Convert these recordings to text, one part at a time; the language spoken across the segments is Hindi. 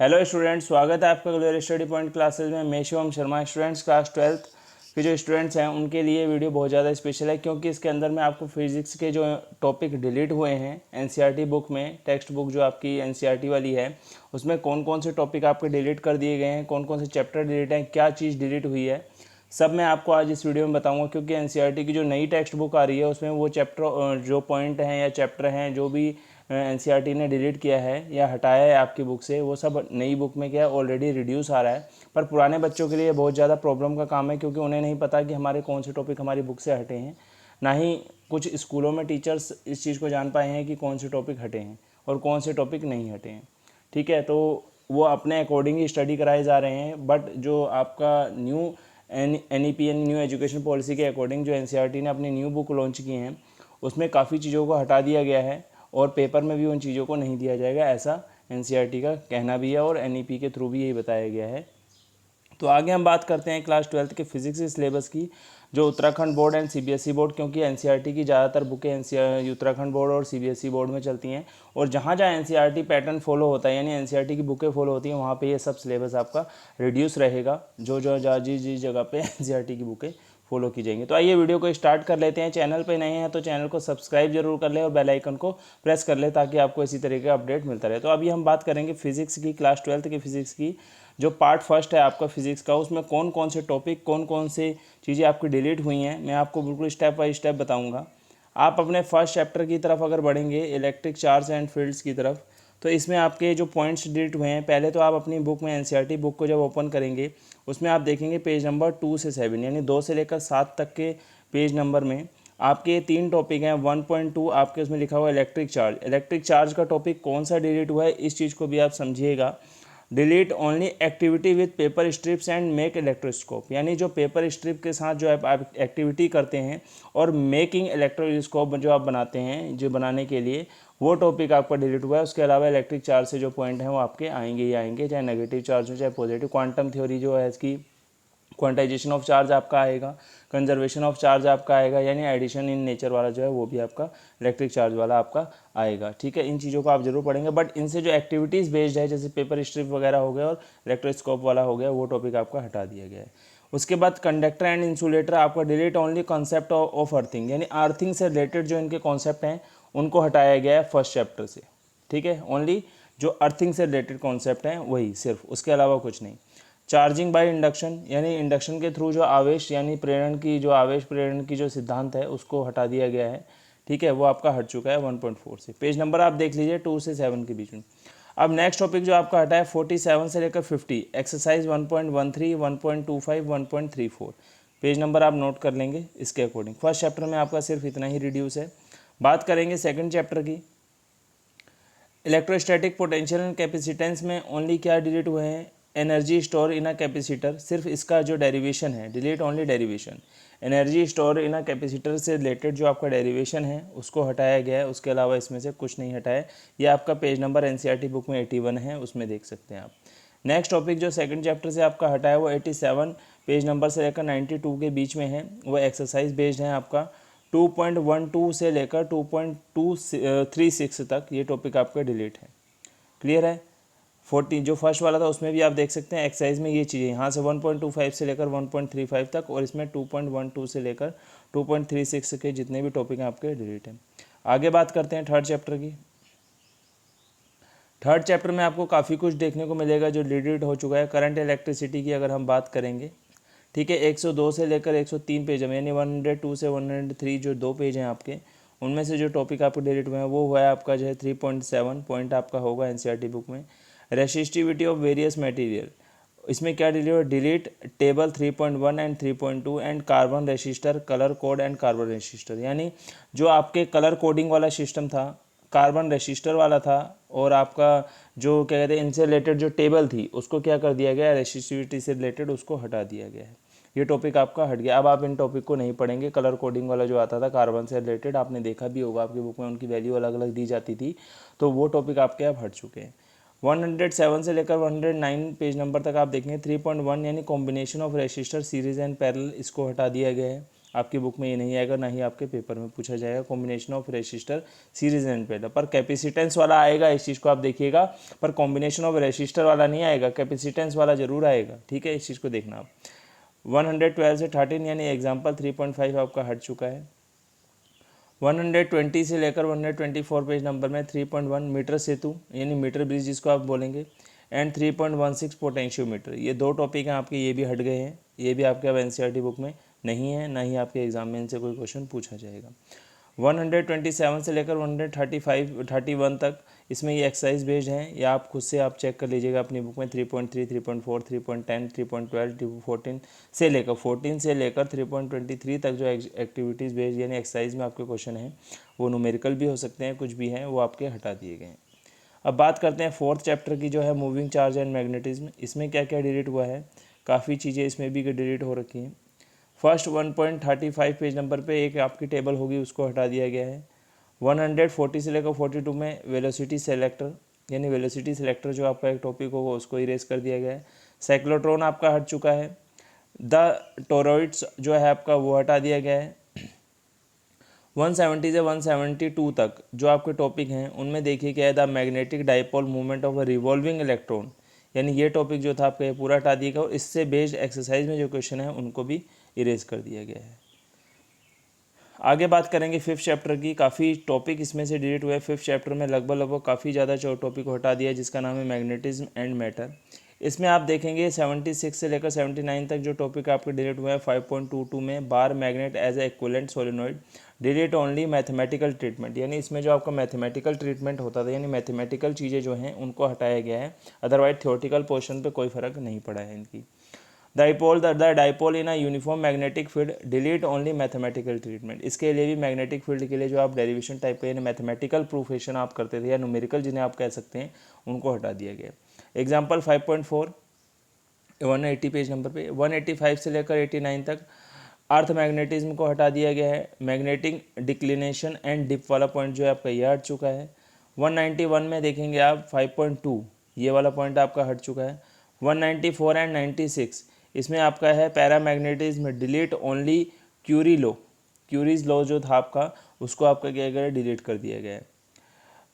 हेलो स्टूडेंट्स, स्वागत है आपका ग्लोबल स्टडी पॉइंट क्लासेज में। मैं Shivam Sharma. Students, class 12th के जो स्टूडेंट्स हैं उनके लिए वीडियो बहुत ज़्यादा स्पेशल है, क्योंकि इसके अंदर में आपको फिजिक्स के जो टॉपिक डिलीट हुए हैं एनसीईआरटी बुक में, टेक्स्ट बुक जो आपकी एनसीईआरटी वाली है उसमें कौन कौन से टॉपिक आपके डिलीट कर दिए गए हैं, कौन कौन से चैप्टर डिलीट हैं, क्या चीज़ डिलीट हुई है, सब मैं आपको आज इस वीडियो में बताऊंगा। क्योंकि एनसीईआरटी की जो नई टेक्स्ट बुक आ रही है उसमें वो चैप्टर जो पॉइंट हैं या चैप्टर हैं जो भी एनसीईआरटी ने डिलीट किया है या हटाया है आपकी बुक से, वो सब नई बुक में क्या ऑलरेडी रिड्यूस आ रहा है। पर पुराने बच्चों के लिए बहुत ज़्यादा प्रॉब्लम का काम है, क्योंकि उन्हें नहीं पता कि हमारे कौन से टॉपिक हमारी बुक से हटे हैं। ना ही कुछ स्कूलों में टीचर्स इस चीज़ को जान पाए हैं कि कौन से टॉपिक हटे हैं और कौन से टॉपिक नहीं हटे हैं। ठीक है, तो वो अपने अकॉर्डिंग ही स्टडी कराए जा रहे हैं। बट जो आपका new NEP new education policy के अकॉर्डिंग जो एनसीईआरटी ने अपनी न्यू बुक लॉन्च की हैं उसमें काफ़ी चीज़ों को हटा दिया गया है और पेपर में भी उन चीज़ों को नहीं दिया जाएगा, ऐसा एनसीईआरटी का कहना भी है और NEP के थ्रू भी यही बताया गया है। तो आगे हम बात करते हैं क्लास 12th के फिजिक्स के सिलेबस की, जो Uttarakhand board and CBSE board, क्योंकि एनसीईआरटी की ज़्यादातर बुकें उत्तराखंड बोर्ड और CBSE बोर्ड में चलती हैं। और जहाँ जहाँ एनसीईआरटी पैटर्न फॉलो होता है यानी एनसीईआरटी की बुकें फॉलो होती हैं वहाँ पे ये सब सिलेबस आपका रिड्यूस रहेगा, जो जो जिस जगह पे एनसीईआरटी की बुकें फॉलो की जाएंगी। तो आइए वीडियो को स्टार्ट कर लेते हैं। चैनल पे नए हैं तो चैनल को सब्सक्राइब जरूर कर ले और बेल आइकन को प्रेस कर ले, ताकि आपको इसी तरीके का अपडेट मिलता रहे। तो अभी हम बात करेंगे फिजिक्स की, क्लास 12th की फिजिक्स की। जो पार्ट फर्स्ट है आपका फिजिक्स का, उसमें कौन कौन से टॉपिक, कौन कौन से चीज़ें आपकी डिलीट हुई हैं, मैं आपको बिल्कुल स्टेप बाय स्टेप बताऊंगा। आप अपने फर्स्ट चैप्टर की तरफ अगर बढ़ेंगे, इलेक्ट्रिक चार्ज एंड फील्ड्स की तरफ, तो इसमें आपके जो पॉइंट्स डिलीट हुए हैं, पहले तो आप अपनी बुक में एनसीईआरटी बुक को जब ओपन करेंगे उसमें आप देखेंगे पेज नंबर 2 से 7 यानी 2 से लेकर 7 तक के पेज नंबर में आपके 3 टॉपिक हैं। 1.2 आपके उसमें लिखा हुआ है इलेक्ट्रिक चार्ज। इलेक्ट्रिक चार्ज का टॉपिक कौन सा डिलीट हुआ है इस चीज़ को भी आप समझिएगा। Delete only activity with paper strips and make electroscope, यानी जो पेपर स्ट्रिप के साथ जो आप एक्टिविटी करते हैं और मेकिंग इलेक्ट्रोस्कोप जो आप बनाते हैं, जो बनाने के लिए वो टॉपिक आपका डिलीट हुआ है। उसके अलावा इलेक्ट्रिक चार्ज से जो पॉइंट हैं वो आपके आएंगे ही आएंगे, चाहे नेगेटिव चार्ज हो चाहे पॉजिटिव। क्वांटम थ्योरी जो है इसकी, क्वांटाइजेशन ऑफ चार्ज आपका आएगा, कंजर्वेशन ऑफ चार्ज आपका आएगा, यानी एडिशन इन नेचर वाला जो है वो भी आपका इलेक्ट्रिक चार्ज वाला आपका आएगा। ठीक है, इन चीज़ों को आप जरूर पढ़ेंगे। बट इनसे जो एक्टिविटीज़ बेस्ड है जैसे पेपर स्ट्रिप वगैरह हो गया और इलेक्ट्रोस्कोप वाला हो गया, वो टॉपिक आपका हटा दिया गया है। उसके बाद कंडक्टर एंड इंसुलेटर आपका delete only concept of earthing, यानी अर्थिंग से रिलेटेड जो इनके कॉन्सेप्ट हैं उनको हटाया गया है फर्स्ट चैप्टर से। ठीक है, ओनली जो अर्थिंग से रिलेटेड कॉन्सेप्ट हैं वही सिर्फ, उसके अलावा कुछ नहीं। चार्जिंग बाय इंडक्शन, यानी इंडक्शन के थ्रू जो आवेश यानी प्रेरण की जो आवेश प्रेरण की जो सिद्धांत है उसको हटा दिया गया है। ठीक है, वो आपका हट चुका है 1.4 से। पेज नंबर आप देख लीजिए 2 से 7 के बीच में। अब नेक्स्ट टॉपिक जो आपका हटा है 47 से लेकर 50, एक्सरसाइज 1.13, 1.25, 1.34। पेज नंबर आप नोट कर लेंगे इसके अकॉर्डिंग। फर्स्ट चैप्टर में आपका सिर्फ इतना ही रिड्यूस है। बात करेंगे सेकंड चैप्टर की। इलेक्ट्रोस्टैटिक पोटेंशियल एंड कैपेसिटेंस में ओनली क्या डिलीट हुए हैं, energy store in a capacitor, सिर्फ इसका जो डेरिवेशन है, delete only derivation. Energy store in a capacitor से रिलेटेड जो आपका डेरिवेशन है उसको हटाया गया है, उसके अलावा इसमें से कुछ नहीं हटाया। ये आपका पेज नंबर एनसीईआरटी बुक में 81 है, उसमें देख सकते हैं आप। नेक्स्ट टॉपिक जो सेकंड चैप्टर से आपका हटा है वो 87 पेज नंबर से लेकर 92 के बीच में है, वो एक्सरसाइज बेस्ड है आपका। 2.12 से लेकर 2.236 तक ये टॉपिक आपका डिलीट है। क्लियर है। 40 जो फर्स्ट वाला था उसमें भी आप देख सकते हैं एक्सरसाइज में ये चीज़ें, यहाँ से 1.25 से लेकर 1.35 तक, और इसमें 2.12 से लेकर 2.36 के जितने भी टॉपिक हैं आपके डिलीट हैं। आगे बात करते हैं थर्ड चैप्टर की। थर्ड चैप्टर में आपको काफ़ी कुछ देखने को मिलेगा जो डिलीट हो चुका है। करंट इलेक्ट्रिसिटी की अगर हम बात करेंगे, ठीक है, 102 से लेकर 103 पेज में, यानी 102 से 103 जो 2 पेज हैं आपके, उनमें से जो टॉपिक आपको डिलीट हुए हैं वो हुआ है आपका जो है 3.7 पॉइंट आपका होगा एनसीईआरटी बुक में। रेसिस्टिविटी ऑफ वेरियस मटेरियल, इसमें क्या delete, delete table 3.1 and 3.2 and carbon resistor, colour code and carbon resistor, यानी जो आपके कलर कोडिंग वाला सिस्टम था, कार्बन रेसिस्टर वाला था, और आपका जो क्या कहते हैं इनसे रिलेटेड जो टेबल थी उसको क्या कर दिया गया, रेसिस्टिविटी से रिलेटेड उसको हटा दिया गया है। ये टॉपिक आपका हट गया। अब आप इन टॉपिक को नहीं पढ़ेंगे। कलर कोडिंग वाला जो आता था कार्बन से रिलेटेड, आपने देखा भी होगा आपकी बुक में उनकी वैल्यू अलग अलग दी जाती थी, तो वो टॉपिक आपके अब हट चुके हैं। 107 से लेकर 109 पेज नंबर तक आप देखेंगे 3.1 यानी combination of resistor series and parallel, इसको हटा दिया गया है। आपकी बुक में ये नहीं आएगा, ना ही आपके पेपर में पूछा जाएगा। Combination of resistor series and parallel, पर कैपेसिटेंस वाला आएगा, इस चीज़ को आप देखिएगा, पर कॉम्बिनेशन ऑफ रेसिस्टर वाला नहीं आएगा, कैपेसिटेंस वाला जरूर आएगा, ठीक है, इस चीज़ को देखना आप। 112 से 13 यानी एग्जाम्पल 3.5 आपका हट चुका है। 120 से लेकर 124 पेज नंबर में 3.1 मीटर सेतु यानी मीटर ब्रिज जिसको आप बोलेंगे, एंड 3.16 पोटेंशियोमीटर, ये दो टॉपिक हैं आपके, ये भी हट गए हैं, ये भी आपके अब एनसीईआरटी बुक में नहीं है, ना ही आपके एग्जाम में इनसे कोई क्वेश्चन पूछा जाएगा। 127 से लेकर 131 तक इसमें ये एक्सरसाइज बेस्ड हैं, या आप खुद से आप चेक कर लीजिएगा अपनी बुक में। 3.3, 3.4, 3.10, 3.12, 14 से लेकर 3.23 तक जो एक्टिविटीज़ बेस्ड यानी एक्सरसाइज में आपके क्वेश्चन हैं वो न्यूमेरिकल भी हो सकते हैं, कुछ भी हैं, वो आपके हटा दिए गए हैं। अब बात करते हैं 4th चैप्टर की, जो है मूविंग चार्ज एंड मैग्नेटिज्म। इसमें क्या क्या डिलीट हुआ है, काफ़ी चीज़ें इसमें भी डिलीट हो रखी हैं। फर्स्ट 1.35 पेज नंबर पे एक आपकी टेबल होगी, उसको हटा दिया गया है। 140 से लेकर 42 में वेलोसिटी सेलेक्टर यानी वेलोसिटी सेलेक्टर जो आपका एक टॉपिक होगा उसको इरेज कर दिया गया है। साइक्लोट्रॉन आपका हट चुका है। द टोरॉइड्स जो है आपका वो हटा दिया गया है। 170 से 172 तक जो आपके टॉपिक हैं उनमें देखिए क्या है, the magnetic dipole movement of a revolving electron, यानी ये टॉपिक जो था आपका ये पूरा हटा दिया गया, और इससे बेस्ड एक्सरसाइज में जो क्वेश्चन है उनको भी इरेज कर दिया गया है। आगे बात करेंगे 5th चैप्टर की, काफ़ी टॉपिक इसमें से डिलीट हुए। 5th चैप्टर में लगभग काफ़ी ज़्यादा टॉपिक को हटा दिया है, जिसका नाम है मैग्नेटिज्म एंड मैटर। इसमें आप देखेंगे 76 से लेकर 79 तक जो टॉपिक आपके डिलीट हुए हैं। 5.22 में bar magnet as a equivalent solenoid, delete only mathematical treatment, यानी इसमें जो आपका मैथमेटिकल ट्रीटमेंट होता था यानी मैथमेटिकल चीज़ें जो हैं उनको हटाया गया है, अदरवाइज थ्योरेटिकल पोर्शन पे कोई फ़र्क नहीं पड़ा है इनकी। The dipole in a uniform magnetic field, delete only mathematical treatment, इसके लिए भी मैग्नेटिक फील्ड के लिए जो आप डेरिवेशन टाइप का यानी मैथमेटिकल प्रूफेशन आप करते थे या न्यूमेरिकल जिन्हें आप कह सकते हैं उनको हटा दिया गया। एग्जाम्पल 5.4 180 पेज नंबर पे 185 से लेकर 89 तक अर्थ मैग्नेटिज्म को हटा दिया गया है। मैग्नेटिक डिक्लिनेशन एंड डिप वाला पॉइंट जो है आपका यह हट चुका है। 191 में देखेंगे आप 5.2 ये वाला पॉइंट आपका हट चुका है। 194 एंड 96 इसमें आपका है paramagnetism, delete only curies law जो था आपका उसको आपका क्या गया डिलीट कर दिया गया है।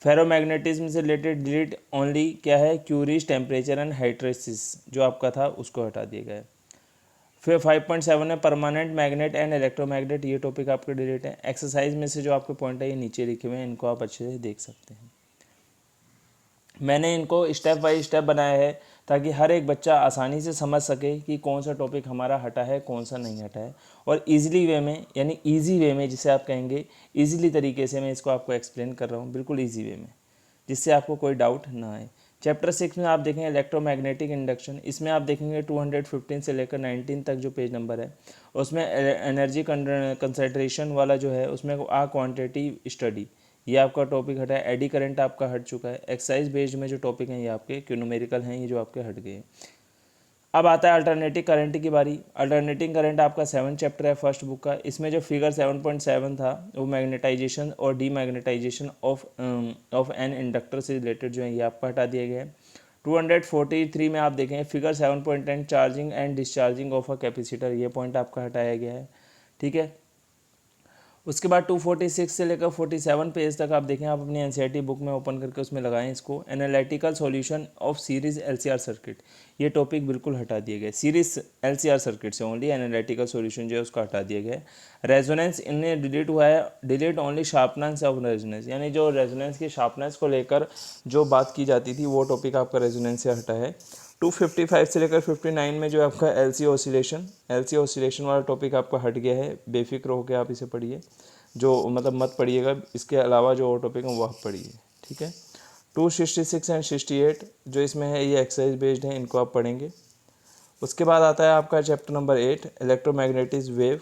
फेरोमैग्नेटिज्म से रिलेटेड डिलीट ओनली क्या है क्यूरीज टेम्परेचर एंड हाइड्रेसिस जो आपका था उसको हटा दिया गया है। फिर 5.7 में परमानेंट मैग्नेट एंड इलेक्ट्रोमैग्नेट, ये टॉपिक आपके डिलीट है। एक्सरसाइज में से जो आपके पॉइंट है ये नीचे लिखे हुए हैं, इनको आप अच्छे से देख सकते हैं। मैंने इनको स्टेप बाय स्टेप बनाया है ताकि हर एक बच्चा आसानी से समझ सके कि कौन सा टॉपिक हमारा हटा है कौन सा नहीं हटा है, और ईजिली वे में यानी ईजी वे में जिसे आप कहेंगे ईजिली तरीके से मैं इसको आपको एक्सप्लेन कर रहा हूँ, बिल्कुल ईजी वे में, जिससे आपको कोई डाउट ना आए। चैप्टर 6 में आप देखेंगे इलेक्ट्रोमैग्नेटिक इंडक्शन, इसमें आप देखेंगे 215 से लेकर 19 तक जो पेज नंबर है उसमें एनर्जी कंसंट्रेशन वाला जो है उसमें क्वांटिटी स्टडी ये आपका टॉपिक हटा है। एडी करंट आपका हट चुका है। एक्सरसाइज बेस्ड में जो टॉपिक हैं ये आपके न्यूमेरिकल हैं, ये जो आपके हट गए। अब आता है अल्टरनेटिंग करंट की बारी। अल्टरनेटिंग करंट आपका 7th चैप्टर है फर्स्ट बुक का। इसमें जो फिगर 7.7 था वो मैग्नेटाइजेशन और डीमैग्नेटाइजेशन ऑफ एन इंडक्टर से रिलेटेड जो है ये आपका हटा दिया गया है। 243 में आप देखें figure 7.10 charging and discharging of a capacitor, ये पॉइंट आपका हटाया गया है, ठीक है। उसके बाद 246 से लेकर 47 पेज तक आप देखें, आप अपनी एनसीईआरटी बुक में ओपन करके उसमें लगाएं इसको, analytical solution of series LCR circuit, ये टॉपिक बिल्कुल हटा दिए गए। सीरीज एलसीआर सर्किट से ओनली एनालिटिकल सॉल्यूशन जो है उसका हटा दिया गया है। रेजोनेंस इनमें डिलीट हुआ है, delete only sharpness of resonance, यानी जो रेजोनेंस की शार्पनेस को लेकर जो बात की जाती थी वो टॉपिक आपका रेजोनेंस से हटा है। 255 से लेकर 59 में जो आपका एलसी ऑसिलेशन वाला टॉपिक आपका हट गया है। बेफिक्र होकर आप इसे पढ़िए, जो मतलब मत पढ़िएगा, इसके अलावा जो और टॉपिक हैं वो आप पढ़िए, ठीक है। 266 एंड 68 जो इसमें है ये एक्सरसाइज बेस्ड है, इनको आप पढ़ेंगे। उसके बाद आता है आपका चैप्टर नंबर 8 इलेक्ट्रोमैग्नेटिक वेव,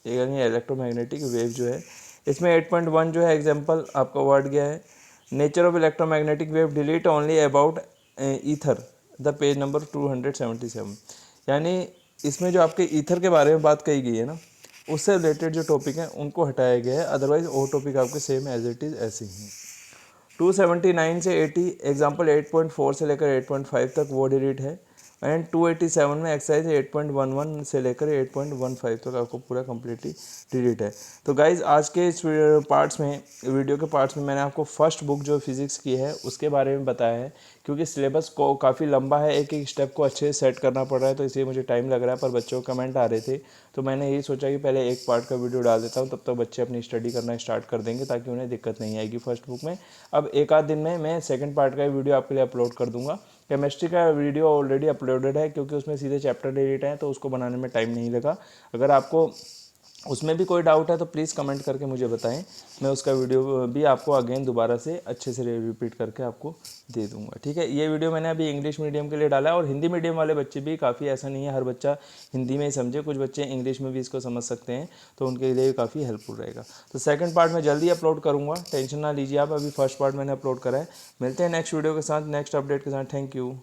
यानी इलेक्ट्रोमैग्नेटिक वेव जो है इसमें 8.1 जो है एग्जाम्पल आपका वर्ड गया है। Nature of electromagnetic wave, delete only about ether the page number 277, यानी इसमें जो आपके ईथर के बारे में बात कही गई है ना उससे रिलेटेड जो टॉपिक हैं उनको हटाया गया है, अदरवाइज वो टॉपिक आपके सेम एज इट इज़ ऐसे ही हैं। 279 से 80 एग्जाम्पल 8.4 से लेकर 8.5 तक वो डिलीट है। एंड 287 में एक्सरसाइज 8.11 से लेकर 8.15 तक आपको पूरा कम्प्लीटली डिलीट है। तो गाइज आज के इस पार्ट्स में, वीडियो के पार्ट्स में मैंने आपको फर्स्ट बुक जो फिज़िक्स की है उसके बारे में बताया है, क्योंकि सिलेबस को काफ़ी लंबा है, एक एक स्टेप को अच्छे से सेट करना पड़ रहा है, तो इसलिए मुझे टाइम लग रहा है। पर बच्चों को कमेंट आ रहे थे तो मैंने यही सोचा कि पहले एक पार्ट का वीडियो डाल देता हूँ, तब तक बच्चे अपनी स्टडी करना स्टार्ट कर देंगे ताकि उन्हें दिक्कत नहीं आएगी फर्स्ट बुक में। अब एक आध दिन में मैं सेकंड पार्ट का वीडियो आपके लिए अपलोड कर दूंगा। केमिस्ट्री का वीडियो ऑलरेडी अपलोडेड है, क्योंकि उसमें सीधे चैप्टर डिलीट है तो उसको बनाने में टाइम नहीं लगा। अगर आपको उसमें भी कोई डाउट है तो प्लीज़ कमेंट करके मुझे बताएं, मैं उसका वीडियो भी आपको अगेन दोबारा से अच्छे से रिपीट करके आपको दे दूंगा। ठीक है, ये वीडियो मैंने अभी इंग्लिश मीडियम के लिए डाला है, और हिंदी मीडियम वाले बच्चे भी काफ़ी, ऐसा नहीं है हर बच्चा हिंदी में ही समझे, कुछ बच्चे इंग्लिश में भी इसको समझ सकते हैं, तो उनके लिए भी काफ़ी हेल्पफुल रहेगा। तो सेकंड पार्ट मैं जल्दी अपलोड करूँगा, टेंशन ना लीजिए आप, अभी फर्स्ट पार्ट मैंने अपलोड करा है। मिलते हैं नेक्स्ट वीडियो के साथ, नेक्स्ट अपडेट के साथ। Thank you.